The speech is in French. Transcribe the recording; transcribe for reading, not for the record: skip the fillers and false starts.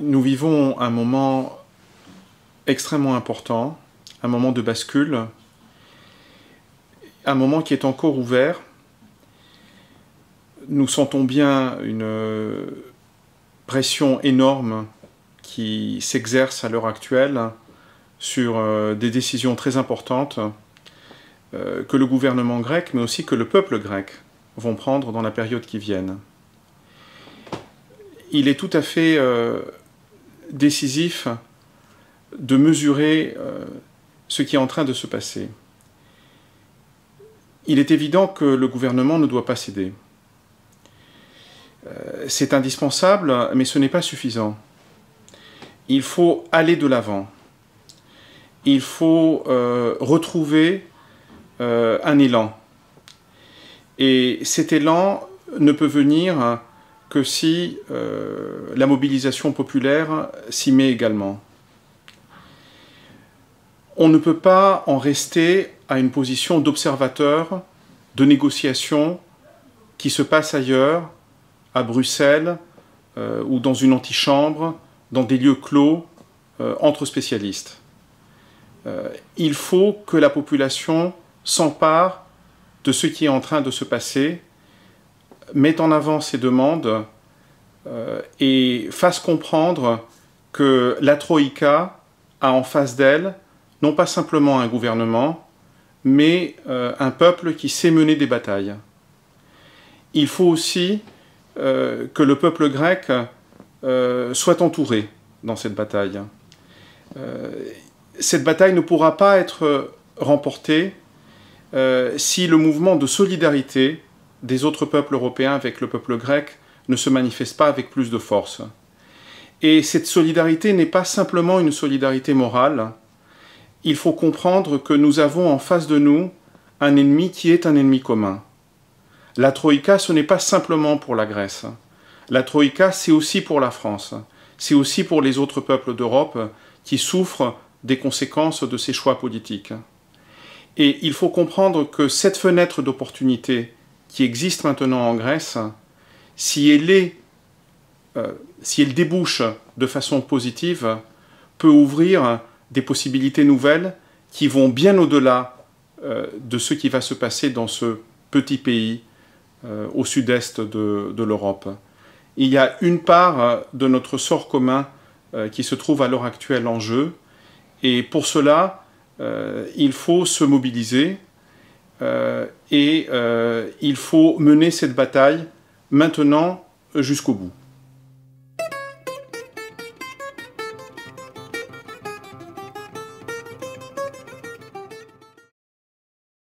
Nous vivons un moment extrêmement important, un moment de bascule, un moment qui est encore ouvert. Nous sentons bien une pression énorme qui s'exerce à l'heure actuelle sur des décisions très importantes que le gouvernement grec, mais aussi que le peuple grec vont prendre dans la période qui vient. Il est tout à fait décisif de mesurer ce qui est en train de se passer. Il est évident que le gouvernement ne doit pas céder. C'est indispensable, mais ce n'est pas suffisant. Il faut aller de l'avant. Il faut retrouver un élan. Et cet élan ne peut venir que si la mobilisation populaire s'y met également. On ne peut pas en rester à une position d'observateur, de négociation qui se passe ailleurs, à Bruxelles ou dans une antichambre, dans des lieux clos, entre spécialistes. Il faut que la population s'empare de ce qui est en train de se passer, mette en avant ses demandes et fasse comprendre que la Troïka a en face d'elle non pas simplement un gouvernement, mais un peuple qui sait mener des batailles. Il faut aussi que le peuple grec soit entouré dans cette bataille. Cette bataille ne pourra pas être remportée si le mouvement de solidarité des autres peuples européens avec le peuple grec ne se manifeste pas avec plus de force. Et cette solidarité n'est pas simplement une solidarité morale. Il faut comprendre que nous avons en face de nous un ennemi qui est un ennemi commun. La Troïka, ce n'est pas simplement pour la Grèce. La Troïka, c'est aussi pour la France. C'est aussi pour les autres peuples d'Europe qui souffrent des conséquences de ces choix politiques. Et il faut comprendre que cette fenêtre d'opportunité qui existe maintenant en Grèce, si elle débouche de façon positive, peut ouvrir des possibilités nouvelles qui vont bien au-delà de ce qui va se passer dans ce petit pays au sud-est de l'Europe. Il y a une part de notre sort commun qui se trouve à l'heure actuelle en jeu, et pour cela, il faut se mobiliser et il faut mener cette bataille maintenant jusqu'au bout.